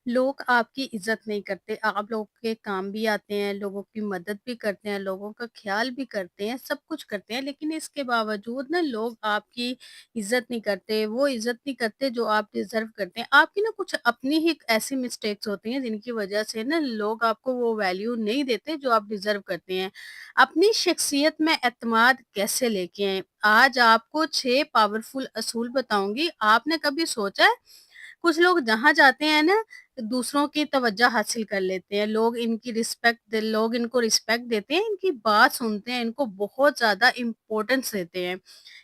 लोग आपकी इज़्ज़त नहीं करते, आप लोगों के काम भी आते हैं, लोगों की मदद भी करते हैं, लोगों का ख़्याल भी करते हैं, सब कुछ करते हैं, लेकिन इसके बावजूद ना लोग आपकी इज़्ज़त नहीं करते, वो इज़्ज़त नहीं करते जो आप डिज़र्व करते हैं। आपकी ना कुछ अपनी ही ऐसी मिस्टेक्स होती हैं जिनकी वज़ह से ना लोग आपको वो वैल्यू नहीं देते जो आप डिज़र्व करते हैं। अपनी शख्सियत में एतमाद कैसे लेके आएँ? आज आपको 6 पावरफुल असूल बताऊँगी, आपने कभी सोचा है कुछ लोग जहाँ जाते हैं ना, दूसरों की तवज्जो हासिल कर लेते हैं। लोग इनको रिस्पेक्ट देते हैं, इनकी बात सुनते हैं, इनको बहुत ज़्यादा इम्पोर्टेंस देते हैं।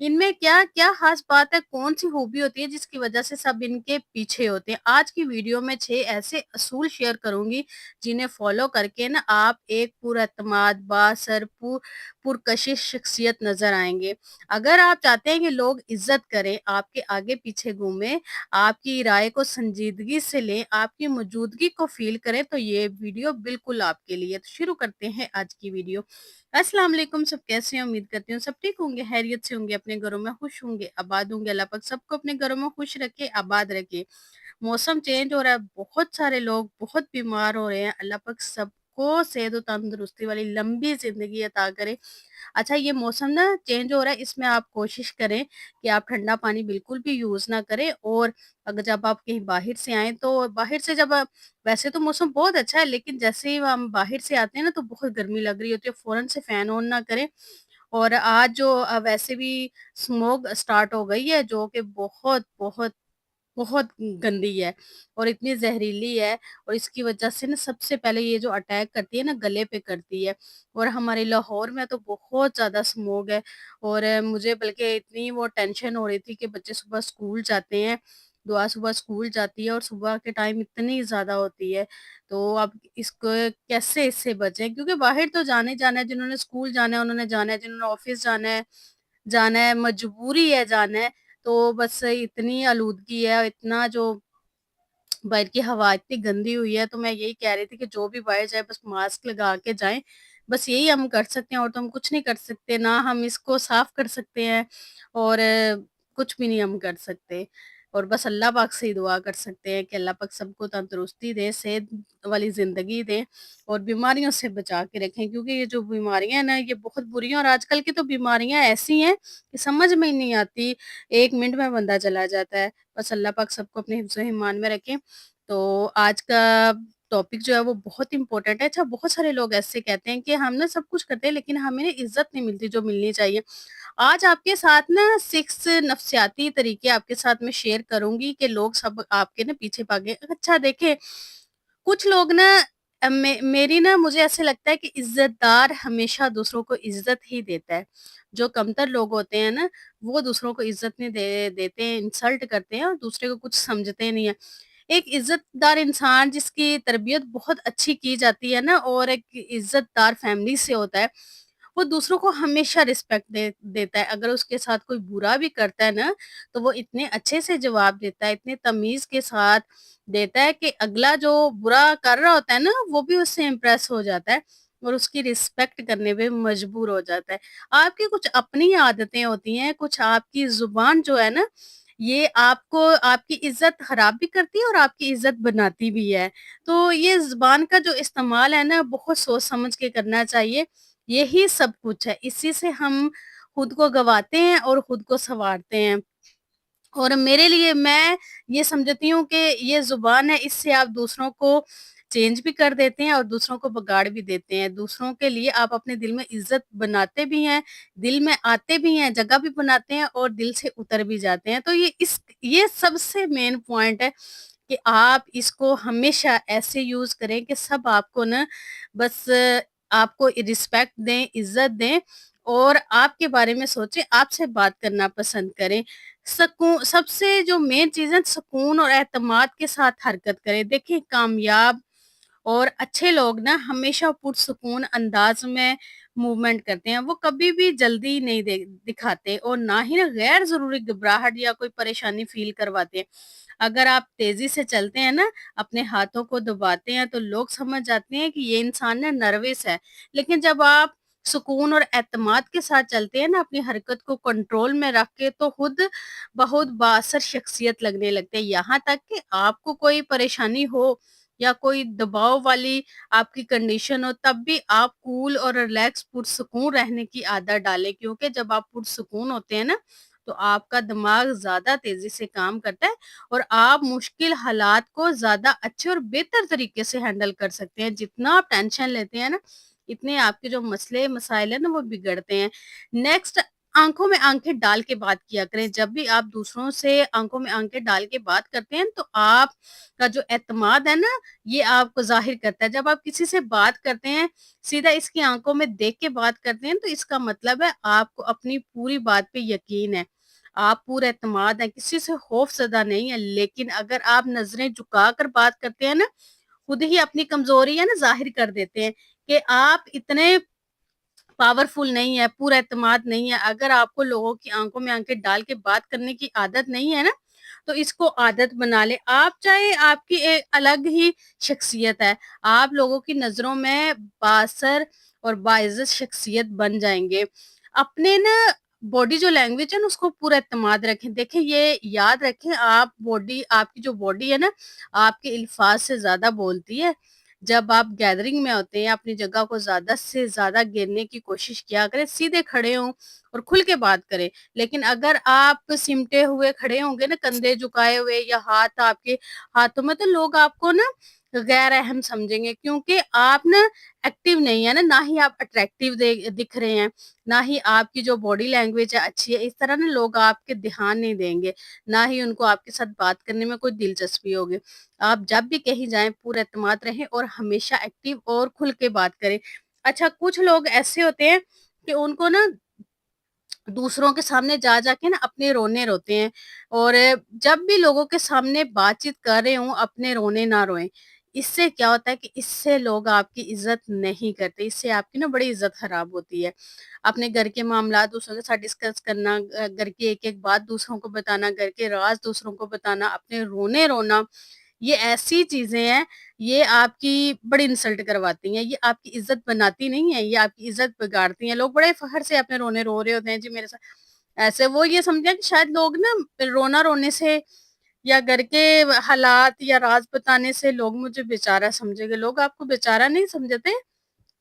इनमें क्या ख़ास बात है, कौन-सी खूबी होती है जिसकी वज़ह से सब इनके पीछे होते हैं? आज की वीडियो में 6 ऐसे असूल शेयर करूँगी, जिन्हें फ़ॉलो करके ना आप एक पुरएतमाद, बासर, पुरकशिश शख्सियत नज़र आएँगे। अगर आप चाहते हैं कि लोग इज़्ज़त करें, आपके आगे-पीछे घूमें, आपकी राय को संजीदगी से लें, आपकी मौजूदगी को फ़ील करें, तो ये वीडियो बिल्कुल आपके लिए है। तो शुरू करते हैं आज की वीडियो। अस्सलाम वालेकुम, सब कैसे हैं? उम्मीद करती हूँ सब ठीक होंगे, खैरियत से होंगे, अपने घरों में खुश होंगे, आबाद होंगे। अल्लाह पाक सबको अपने घरों में खुश रखे, आबाद रखे। मौसम चेंज हो रहा है, बहुत सारे लोग बहुत बीमार हो रहे हैं। अल्लाह पाक सबको सेहत और तंदुरुस्ती वाली लंबी ज़िंदगी अता करे। अच्छा, ये मौसम ना चेंज हो रहा है, इसमें आप कोशिश करें कि आप ठंडा पानी बिल्कुल भी यूज़ ना करें, और अगर जब आप कहीं बाहर से आएँ तो बाहर से जब वैसे तो मौसम बहुत अच्छा है, लेकिन जैसे ही हम बाहर से आते हैं ना तो बहुत गर्मी लग रही होती है, फ़ौरन से फ़ैन ऑन ना करें। और आज जो वैसे भी स्मोक स्टार्ट हो गई है, जो कि बहुत, बहुत बहुत गंदी है और इतनी ज़हरीली है, और इसकी वजह से ना सबसे पहले ये जो अटैक करती है ना, गले पे करती है। और हमारे लाहौर में तो बहुत ज़्यादा स्मोक है, और मुझे बल्कि इतनी वो टेंशन हो रही थी कि बच्चे सुबह स्कूल जाते हैं, दुआ सुबह स्कूल जाती है और सुबह के टाइम इतनी ज़्यादा होती है। तो अब इसको कैसे इससे बचें? क्योंकि बाहर तो जाना ही जाना है, जिन्होंने स्कूल जाना है उन्होंने जाना है, जिन्होंने ऑफ़िस जाना है, मजबूरी है जाना है। तो बस इतनी आलूदगी है, इतना जो बाहर की हवा इतनी गंदी हुई है, तो मैं यही कह रही थी कि जो भी बाहर जाए बस मास्क लगा के जाएँ। बस यही हम कर सकते हैं, और तो हम कुछ नहीं कर सकते, ना हम इसको साफ़ कर सकते हैं और कुछ भी नहीं हम कर सकते। और बस अल्लाह पाक से ही दुआ कर सकते हैं कि अल्लाह पाक सबको तंदुरुस्ती दे, सेहत वाली ज़िंदगी दे और बीमारियों से बचा के रखें, क्योंकि ये जो बीमारियाँ हैं ना, ये बहुत बुरी हैं, और आजकल की तो बीमारियाँ ऐसी हैं कि समझ में ही नहीं आती, 1 मिनट में बंदा चला जाता है। बस अल्लाह पाक सबको अपने हिफ्ज़-ओ-ईमान में रखें। तो आज का टॉपिक जो है वो बहुत इम्पोर्टेंट है। अच्छा, बहुत सारे लोग ऐसे कहते हैं कि हम ना सब कुछ करते हैं, लेकिन हमें ना इज़्ज़त नहीं मिलती जो मिलनी चाहिए। आज आपके साथ ना 6 नफ्सियाती तरीके आपके साथ मैं शेयर करूँगी कि लोग सब आपके ना पीछे भागे। अच्छा देखें, कुछ लोग ना मेरी ना मुझे ऐसे लगता है कि इज़्ज़तदार हमेशा दूसरों को इज़्ज़त ही देता है। जो कमतर लोग होते हैं ना, वो दूसरों को इज़्ज़त नहीं देते हैं, इंसल्ट करते हैं और दूसरे को कुछ समझते नहीं हैं। एक इज़्ज़तदार इंसान जिसकी तरबियत बहुत अच्छी की जाती है ना, और एक इज़्ज़तदार फैमिली से होता है, वो दूसरों को हमेशा रिस्पेक्ट देता है। अगर उसके साथ कोई बुरा भी करता है ना, तो वो इतने अच्छे से जवाब देता है, इतने तमीज़ के साथ देता है कि अगला जो बुरा कर रहा होता है ना, वो भी उससे इम्प्रेस हो जाता है और उसकी रिस्पेक्ट करने पे मजबूर हो जाता है। आपकी कुछ अपनी आदतें होती हैं, कुछ आपकी ज़ुबान जो है ना, ये आपको आपकी इज़्ज़त खराब भी करती है और आपकी इज़्ज़त बनाती भी है। तो ये ज़ुबान का जो इस्तेमाल है ना, बहुत सोच समझ के करना चाहिए। यही सब कुछ है, इसी से हम खुद को गँवाते हैं और खुद को सँवारते हैं। और मेरे लिए मैं ये समझती हूँ कि ये ज़ुबान है, इससे आप दूसरों को चेंज भी कर देते हैं और दूसरों को बिगाड़ भी देते हैं। दूसरों के लिए आप अपने दिल में इज़्ज़त बनाते भी हैं, दिल में आते भी हैं, जगह भी बनाते हैं और दिल से उतर भी जाते हैं। तो ये सबसे मेन पॉइंट है कि आप इसको हमेशा ऐसे यूज़ करें कि सब आपको ना बस आपको रिस्पेक्ट दें, इज़्ज़त दें और आपके बारे में सोचें, आपसे बात करना पसंद करें। सबसे जो मेन चीज़ है, सुकून और एतमाद के साथ हरकत करें। देखिए, कामयाब और अच्छे लोग ना हमेशा पुरसुकून अंदाज में मूवमेंट करते हैं। वो कभी भी जल्दी नहीं दिखाते और ना ही ना गैर ज़रूरी घबराहट या कोई परेशानी फ़ील करवाते हैं। अगर आप तेज़ी से चलते हैं ना, अपने हाथों को दबाते हैं, तो लोग समझ जाते हैं कि ये इंसान ना नर्वस है। लेकिन जब आप सुकून और एतमाद के साथ चलते हैं ना, अपनी हरकत को कंट्रोल में रख के, तो खुद बहुत बाअसर शख्सियत लगने लगते हैं। यहाँ तक कि आपको कोई परेशानी हो या कोई दबाव वाली आपकी कंडीशन हो, तब भी आप कूल और रिलैक्स पुरसुकून रहने की आदत डालें, क्योंकि जब आप पुरसुकून होते हैं ना, तो आपका दिमाग ज़्यादा तेज़ी से काम करता है और आप मुश्किल हालात को ज़्यादा अच्छे और बेहतर तरीके से हैंडल कर सकते हैं। जितना आप टेंशन लेते हैं ना, इतने आपके जो मसले मसाइल है ना, वो बिगड़ते हैं। नेक्स्ट, आंखों में आंखें डाल के बात किया करें। जब भी आप दूसरों से आंखों में आंखें डाल के बात करते हैं, तो आपका जो एतमाद है ना, ये आपको जाहिर करता है। जब आप किसी से बात करते हैं, सीधा इसकी आंखों में देख के बात करते हैं, तो इसका मतलब है आपको अपनी पूरी बात पे यकीन है, आप पूरे एतमाद है, किसी से खौफज़दा नहीं है। लेकिन अगर आप नजरें झुका कर बात करते हैं ना, खुद ही अपनी कमजोरी है ना जाहिर कर देते हैं कि आप इतने पावरफुल नहीं है, पूरा एतमाद नहीं है। अगर आपको लोगों की आंखों में आंखें डाल के बात करने की आदत नहीं है ना, तो इसको आदत बना ले। आप चाहे, आपकी एक अलग ही शख्सियत है, आप लोगों की नजरों में बासर और बाइज्जत शख्सियत बन जाएंगे। अपने ना बॉडी जो लैंग्वेज है ना, उसको पूरा एतमाद रखें। देखें, ये याद रखें, आप बॉडी, आपकी जो बॉडी है ना, आपके अल्फाज से ज्यादा बोलती है। जब आप गैदरिंग में होते हैं, अपनी जगह को ज़्यादा से ज़्यादा घेरने की कोशिश किया करें, सीधे खड़े हों और खुल के बात करें। लेकिन अगर आप सिमटे हुए खड़े होंगे ना, कंधे झुकाए हुए या हाथ आपके हाथों में, तो लोग आपको ना गैर अहम समझेंगे, क्योंकि आप ना एक्टिव नहीं है ना ही आप अट्रैक्टिव दिख रहे हैं, ना ही आपकी जो बॉडी लैंग्वेज है अच्छी है। इस तरह ना लोग आपके ध्यान नहीं देंगे, ना ही उनको आपके साथ बात करने में कोई दिलचस्पी होगी। आप जब भी कहीं जाएं, पूरा एतमाद रहें और हमेशा एक्टिव और खुल के बात करें। अच्छा, कुछ लोग ऐसे होते हैं कि उनको ना दूसरों के सामने जा जाके ना अपने रोने रोते हैं, और जब भी लोगों के सामने बातचीत कर रहे हूँ, अपने रोने ना रोएं। इससे क्या होता है कि इससे लोग आपकी इज्जत नहीं करते, इससे आपकी ना बड़ी इज्जत खराब होती है। अपने घर के मामला दूसरों के साथ डिस्कस करना, घर की एक एक बात दूसरों को बताना, घर के राज दूसरों को बताना, अपने रोने रोना, ये ऐसी चीज़ें हैं, ये आपकी बड़ी इंसल्ट करवाती हैं, ये आपकी इज़्ज़त बनाती नहीं है, ये आपकी इज़्ज़त बिगाड़ती हैं। लोग बड़े फ़ख्र से अपने रोने रो रहे होते हैं, जी मेरे साथ ऐसे, वो ये समझते हैं कि शायद लोग ना रोना रोने से या घर के हालात या राज़ बताने से लोग मुझे बेचारा समझेंगे। लोग आपको बेचारा नहीं समझते,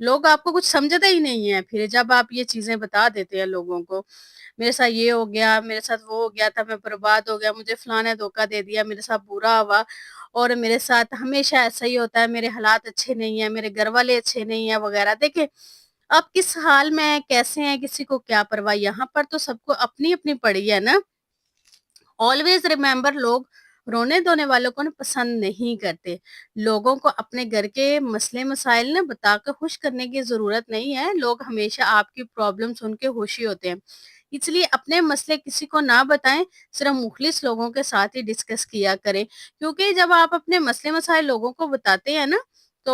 लोग आपको कुछ समझते ही नहीं है। फिर जब आप ये चीज़ें बता देते हैं लोगों को, मेरे साथ ये हो गया, मेरे साथ वो हो गया था, मैं बर्बाद हो गया, मुझे फलाँ ने धोखा दे दिया, मेरे साथ बुरा हुआ और मेरे साथ हमेशा ऐसा ही होता है, मेरे हालात अच्छे नहीं हैं, मेरे घरवाले अच्छे नहीं हैं वगैरह। देखिए, आप किस हाल में हैं, कैसे हैं, किसी को क्या परवाह, यहाँ पर तो सबको अपनी-अपनी पड़ी है ना। ऑलवेज रिमेंबर, लोग रोने-धोने वालों को ना पसंद नहीं करते। लोगों को अपने घर के मसले मसाइल ना बताकर खुश करने की ज़रूरत नहीं है। लोग हमेशा आपकी प्रॉब्लम सुन के खुश ही होते हैं। इसलिए अपने मसले किसी को ना बताएँ, सिर्फ़ मुख़लिस लोगों के साथ ही डिस्कस किया करें। क्योंकि जब आप अपने मसले मसाइल लोगों को बताते हैं ना, तो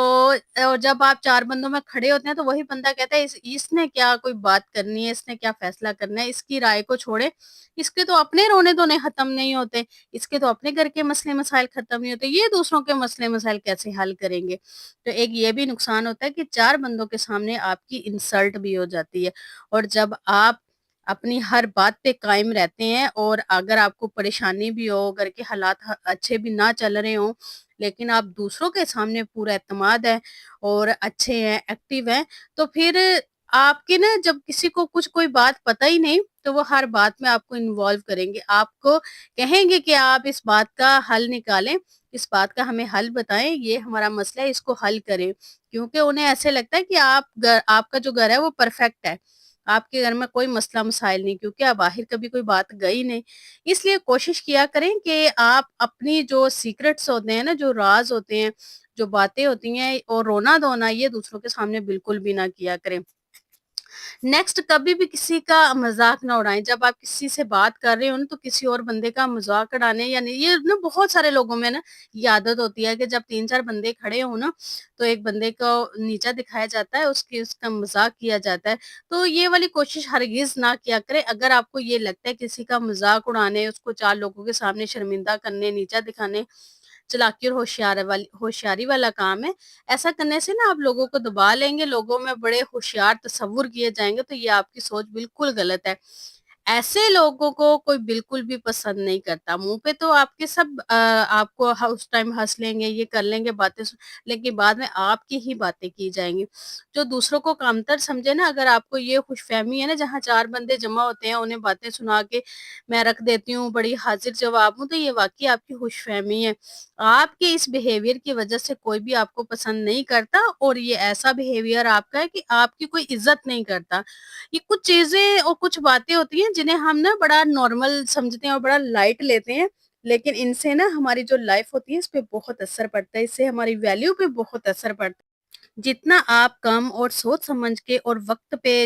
और जब आप 4 बंदों में खड़े होते हैं, तो वही बंदा कहता है, इसने क्या कोई बात करनी है, इसने क्या फ़ैसला करना है, इसकी राय को छोड़े, इसके तो अपने रोने-धोने खत्म नहीं होते, इसके तो अपने घर के मसले-मसाइल खत्म नहीं होते, ये दूसरों के मसले-मसाइल कैसे हल करेंगे? तो एक ये भी नुकसान होता है कि 4 बंदों के सामने आपकी इंसल्ट भी हो जाती है। और जब आप अपनी हर बात पे कायम रहते हैं और अगर आपको परेशानी भी हो, घर के हालात अच्छे भी ना चल रहे हों, लेकिन आप दूसरों के सामने पूरा एतमाद है और अच्छे हैं, एक्टिव हैं, तो फिर आपके ना, जब किसी को कुछ कोई बात पता ही नहीं, तो वो हर बात में आपको इन्वॉल्व करेंगे। आपको कहेंगे कि आप इस बात का हल निकालें, इस बात का हमें हल बताएँ, ये हमारा मसला है, इसको हल करें। क्योंकि उन्हें ऐसे लगता है कि आपका जो घर है वो परफेक्ट है। आपके घर में कोई मसला-मसाइल नहीं, क्योंकि अब आखिर कभी कोई बात गई नहीं। इसलिए कोशिश किया करें कि आप अपनी जो सीक्रेट्स होते हैं ना, जो राज़ होते हैं, जो बातें होती हैं और रोना-धोना, ये दूसरों के सामने बिल्कुल भी ना किया करें। नेक्स्ट, कभी भी किसी का मज़ाक ना उड़ाएँ। जब आप किसी से बात कर रहे हो ना, तो किसी और बंदे का मज़ाक उड़ाने या नहीं, ये ना बहुत सारे लोगों में ना ये आदत होती है कि जब 3-4 बंदे खड़े हों ना, तो एक बंदे को नीचा दिखाया जाता है, उसका मज़ाक किया जाता है। तो ये वाली कोशिश हरगिज़ ना किया करें। अगर आपको ये लगता है किसी का मज़ाक उड़ाने, उसको 4 लोगों के सामने शर्मिंदा करने, नीचा दिखाने, चालाकी और होशियारी वाला काम है। ऐसा करने से ना आप लोगों को दबा लेंगे, लोगों में बड़े होशियार तस्वुर किए जाएँगे, तो ये आपकी सोच बिल्कुल गलत है। ऐसे लोगों को कोई बिल्कुल भी पसंद नहीं करता। मुँह पे तो आपके सब आपको उस टाइम हँस लेंगे, ये कर लेंगे बातें लेकिन बाद में आपकी ही बातें की जाएँगी। जो दूसरों को कमतर समझे ना, अगर आपको ये खुशफ़हमी है ना, जहाँ 4 बंदे जमा होते हैं, उन्हें बातें सुना के मैं रख देती हूँ, बड़ी हाज़िर-जवाब हूँ, तो ये वाक़ई आपकी खुशफ़हमी है। आपके इस बिहेवियर की वज़ह से कोई भी आपको पसंद नहीं करता और ये ऐसा बिहेवियर आपका है कि आपकी कोई इज़्ज़त नहीं करता। ये कुछ चीज़ें और कुछ बातें होती हैं जिन्हें हम ना बड़ा नॉर्मल समझते हैं और बड़ा लाइट लेते हैं, लेकिन इनसे ना हमारी जो लाइफ़ होती है, इस पे बहुत असर पड़ता है, इससे हमारी वैल्यू पे बहुत असर पड़ता है। जितना आप कम और सोच समझ के और वक़्त पे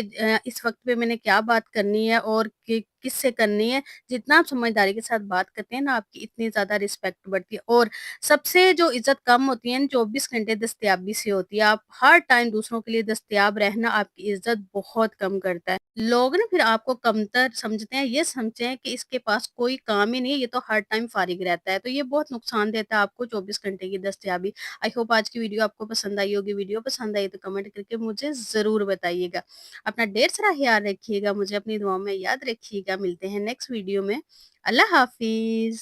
इस वक़्त पे मैंने क्या बात करनी है और किससे करनी है, जितना आप समझदारी के साथ बात करते हैं ना, आपकी इतनी ज़्यादा रिस्पेक्ट बढ़ती है और सबसे जो इज़्ज़त कम होती है ना, 24 घंटे दस्तयाबी से होती है। आप हर टाइम दूसरों के लिए दस्तयाब रहना आपकी इज़्ज़त बहुत कम करता है। लोग ना फिर आपको कमतर समझते हैं, ये समझते हैं कि इसके पास कोई काम ही नहीं है, ये तो हर टाइम फ़ारिग रहता है। तो ये बहुत नुकसान देता है आपको 24 घंटे की दस्तयाबी। आई होप आज की वीडियो आपको पसंद आई होगी। वीडियो पसंद आई तो कमेंट करके मुझे ज़रूर बताइएगा। अपना ढेर सारा ख़्याल रखिएगा, मुझे अपनी दुआओं में याद रखिएगा। मिलते हैं नेक्स्ट वीडियो में। अल्लाह हाफ़िज़।